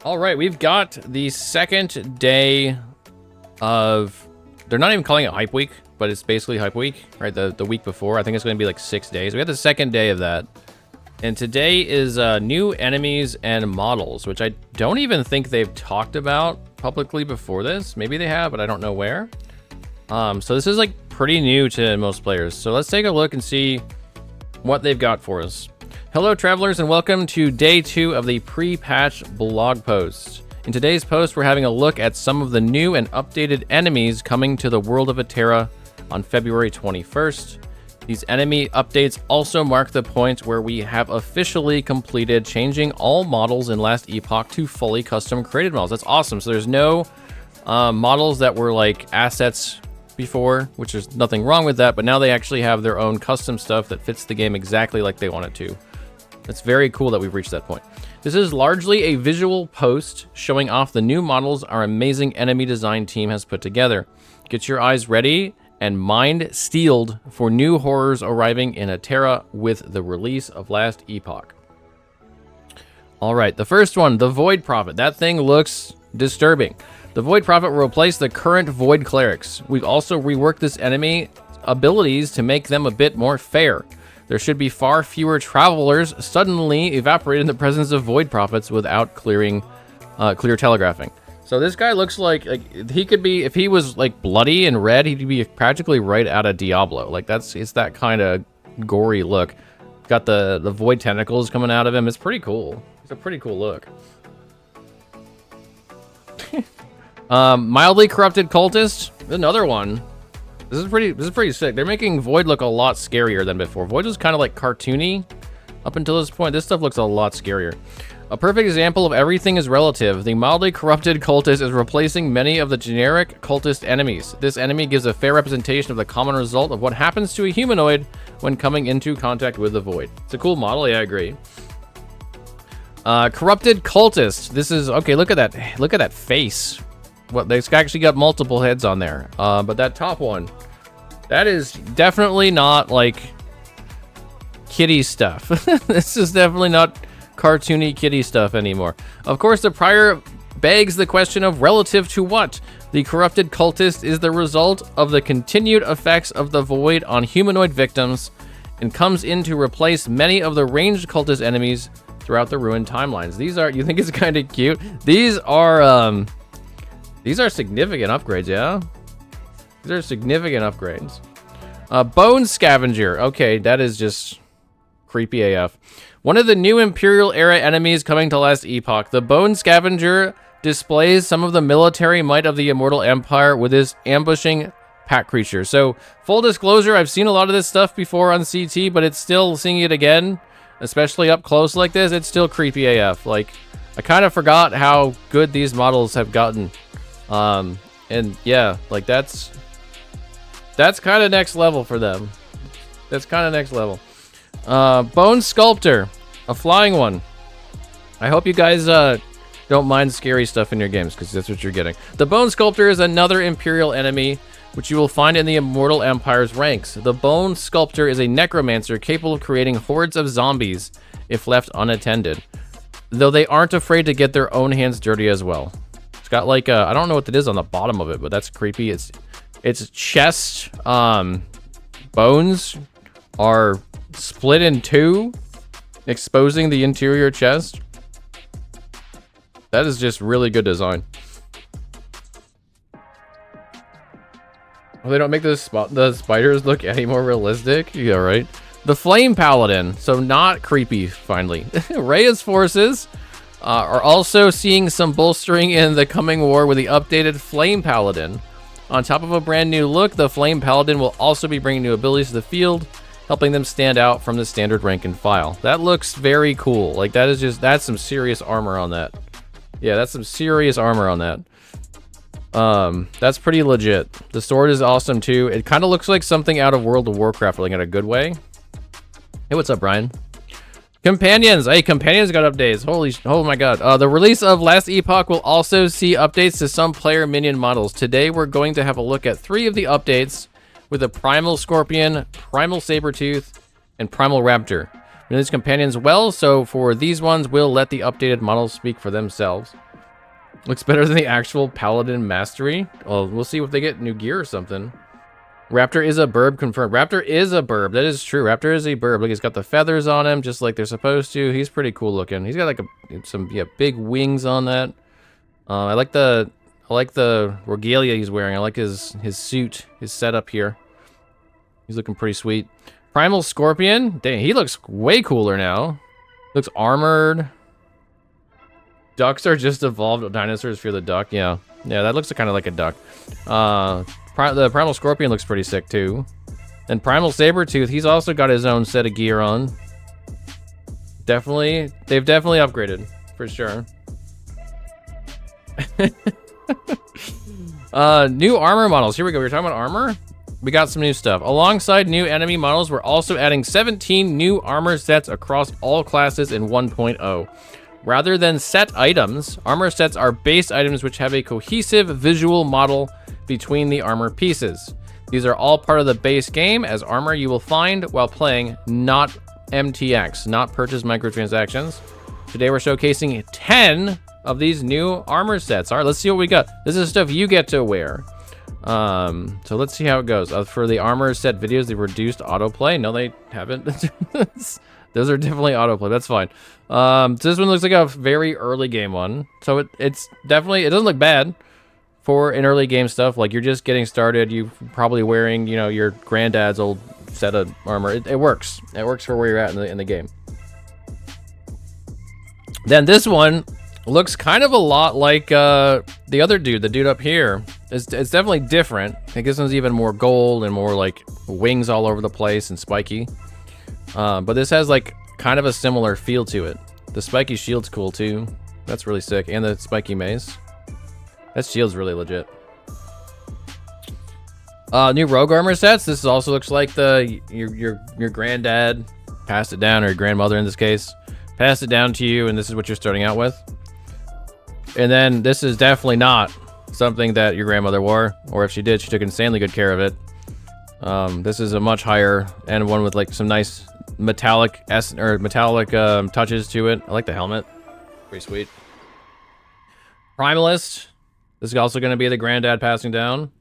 All right, we've got the second day of... They're not even calling it Hype Week, but it's basically Hype Week, right? The week before. I think it's going to be like 6 days. We got the second day of that. And today is new enemies and models, which I don't even think they've talked about publicly before this. Maybe they have, but I don't know where. So this is like pretty new to most players. So let's take a look and see what they've got for us. Hello travelers and welcome to day 2 of the pre-patch blog post. In today's post, we're having a look at some of the new and updated enemies coming to the world of Eterra on February 21st. These enemy updates also mark the point where we have officially completed changing all models in last Epoch to fully custom created models. That's awesome. So there's no models that were like assets before, which there's nothing wrong with that, but now they actually have their own custom stuff that fits the game exactly like they want it to. It's very cool that we've reached that point. This is largely a visual post showing off the new models our amazing enemy design team has put together. Get your eyes ready and mind steeled for new horrors arriving in Eterra with the release of last Epoch. All right, the first one, the Void Prophet. That thing looks disturbing. The Void Prophet will replace the current Void Clerics. We've also reworked this enemy abilities to make them a bit more fair. There should be far fewer travelers suddenly evaporate in the presence of Void Prophets without clear telegraphing. So this guy looks like he could be, if he was like bloody and red, he'd be practically right out of Diablo. Like it's that kind of gory look. Got the void tentacles coming out of him. It's pretty cool. It's a pretty cool look. Mildly corrupted cultist. Another one. This is pretty sick. They're making Void look a lot scarier than before. Void was kind of like cartoony up until this point. This stuff looks a lot scarier. A perfect example of everything is relative. The mildly corrupted cultist is replacing many of the generic cultist enemies. This enemy gives a fair representation of the common result of what happens to a humanoid when coming into contact with the Void. It's a cool model. Yeah, I agree. Corrupted cultist. This is okay. Look at that. Look at that face. What, they've actually got multiple heads on there. But that top one, that is definitely not like kitty stuff. This is definitely not cartoony kitty stuff anymore. Of course, the prior begs the question of relative to what? The corrupted cultist is the result of the continued effects of the Void on humanoid victims and comes in to replace many of the ranged cultist enemies throughout the ruined timelines. These are, you think it's kind of cute? These are significant upgrades, yeah? These are significant upgrades. Bone Scavenger. Okay, that is just creepy AF. One of the new Imperial era enemies coming to last Epoch. The Bone Scavenger displays some of the military might of the Immortal Empire with his ambushing pack creature. So, full disclosure, I've seen a lot of this stuff before on CT, but it's still, seeing it again, especially up close like this, it's still creepy AF. Like, I kind of forgot how good these models have gotten. And yeah, like that's kind of next level for them. That's kind of next level. Bone Sculptor, a flying one. I hope you guys don't mind scary stuff in your games, because that's what you're getting. The Bone Sculptor is another Imperial enemy which you will find in the Immortal Empire's ranks. The Bone Sculptor is a necromancer capable of creating hordes of zombies if left unattended, though they aren't afraid to get their own hands dirty as well. It's got like I don't know what it is on the bottom of it, but that's creepy. Its chest bones are split in two, exposing the interior chest. That is just really good design. Well, they don't make the spiders look any more realistic. Yeah, right. The Flame Paladin, so not creepy. Finally, Rhea's forces are also seeing some bolstering in the coming war with the updated Flame Paladin. On top of a brand new look, the Flame Paladin will also be bringing new abilities to the field, helping them stand out from the standard rank and file. That looks very cool. Like that's some serious armor on that. Yeah, that's some serious armor on that. That's pretty legit. The sword is awesome too. It kind of looks like something out of World of Warcraft, like in a good way. Hey, what's up, Brian? Companions. Hey, Companions got updates. Oh my god. The release of last Epoch will also see updates to some player minion models. Today, we're going to have a look at 3 of the updates with a Primal Scorpion, Primal Sabertooth, and Primal Raptor. We know these companions well, so for these ones, we'll let the updated models speak for themselves. Looks better than the actual Paladin Mastery. Well, we'll see if they get new gear or something. Raptor is a burb confirmed. Raptor is a burb. That is true. Raptor is a burb. Look, he's got the feathers on him just like they're supposed to. He's pretty cool looking. He's got like some big wings on that. I like the regalia he's wearing. I like his suit, his setup here. He's looking pretty sweet. Primal Scorpion. Dang, he looks way cooler now. Looks armored. Ducks are just evolved. Dinosaurs fear the duck. Yeah, that looks kind of like a duck. The Primal Scorpion looks pretty sick too. And Primal Sabretooth, he's also got his own set of gear on. They've definitely upgraded for sure. New armor models. Here we go. We were talking about armor. We got some new stuff. Alongside new enemy models, we're also adding 17 new armor sets across all classes in 1.0. Rather than set items, armor sets are base items which have a cohesive visual model between the armor pieces. These are all part of the base game as armor you will find while playing, not MTX, not purchase microtransactions. Today we're showcasing 10 of these new armor sets. All right, let's see what we got. This is stuff you get to wear. So let's see how it goes. For the armor set videos, they reduced autoplay. No, they haven't. Those are definitely autoplay. That's fine. So this one looks like a very early game one. So it's definitely, it doesn't look bad for an early game stuff. Like you're just getting started. You probably wearing, you know, your granddad's old set of armor. It works. It works for where you're at in the game. Then this one looks kind of a lot like the other dude, the dude up here. It's definitely different. I think this one's even more gold and more like wings all over the place and spiky. But this has like kind of a similar feel to it. The spiky shield's cool too. That's really sick. And the spiky mace. That shield's really legit. New rogue armor sets. This also looks like your granddad passed it down, or your grandmother in this case, passed it down to you, and this is what you're starting out with. And then this is definitely not something that your grandmother wore, or if she did, she took insanely good care of it. This is a much higher end one with like some nice metallic touches to it. I like the helmet. Pretty sweet. Primalist. This is also going to be the granddad passing down.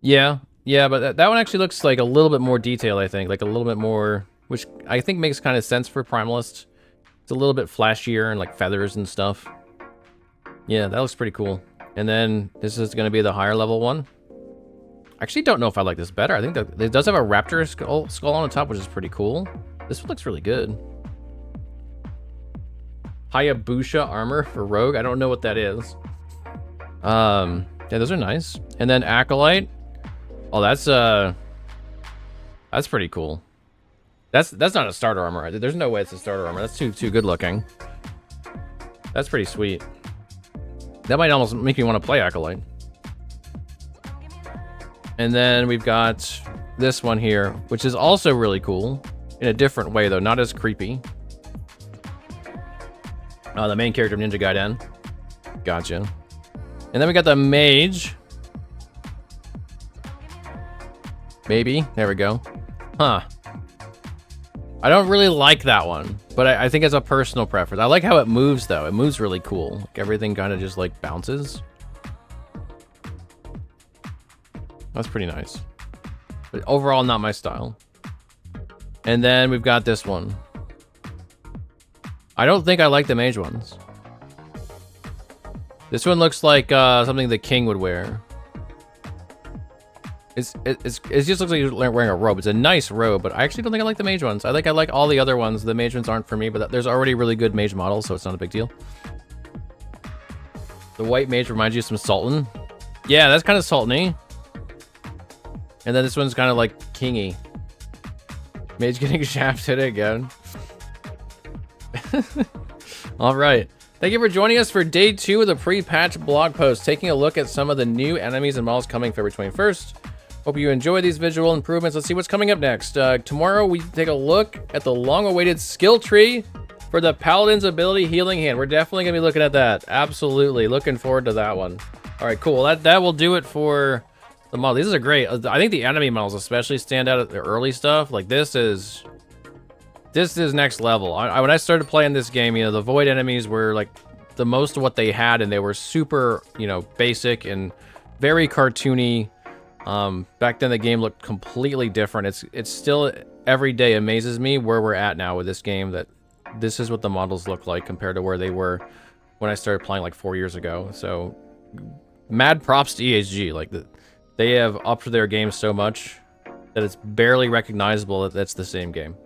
Yeah, but that one actually looks like a little bit more detailed, I think. Like a little bit more, which I think makes kind of sense for Primalist. It's a little bit flashier and like feathers and stuff. Yeah, that looks pretty cool. And then this is going to be the higher level one. I actually don't know if I like this better. I think that it does have a raptor skull on the top, which is pretty cool. This one looks really good. Hayabusa armor for Rogue. I don't know what that is. Yeah, those are nice. And then Acolyte. Oh, that's pretty cool. That's not a starter armor. There's no way it's a starter armor. That's too good looking. That's pretty sweet. That might almost make me want to play Acolyte. And then we've got this one here, which is also really cool. In a different way, though. Not as creepy. The main character of Ninja Gaiden. Gotcha. And then we got the Mage. Maybe. There we go. Huh. I don't really like that one, but I think it's a personal preference. I like how it moves, though. It moves really cool. Like everything kind of just like bounces. That's pretty nice. But overall, not my style. And then we've got this one. I don't think I like the mage ones. This one looks like something the king would wear. It just looks like you're wearing a robe. It's a nice robe, but I actually don't think I like the mage ones. I like all the other ones. The mage ones aren't for me, but there's already really good mage models, so it's not a big deal. The white mage reminds you of some Sultan. Yeah, that's kind of Sultan-y. And then this one's kind of like kingy. Mage getting shafted again. All right. Thank you for joining us for day 2 of the pre-patch blog post, taking a look at some of the new enemies and models coming February 21st. Hope you enjoy these visual improvements. Let's see what's coming up next. Tomorrow, we take a look at the long-awaited skill tree for the Paladin's ability Healing Hand. We're definitely going to be looking at that. Absolutely. Looking forward to that one. All right, cool. That will do it for the model. These are great. I think the enemy models especially stand out at the early stuff. Like, this is next level. When I started playing this game, you know, the void enemies were like the most of what they had, and they were super, you know, basic and very cartoony. Back then the game looked completely different. It's still every day amazes me where we're at now with this game, that this is what the models look like compared to where they were when I started playing like 4 years ago. So mad props to EHG. Like they have upped their game so much that it's barely recognizable that that's the same game.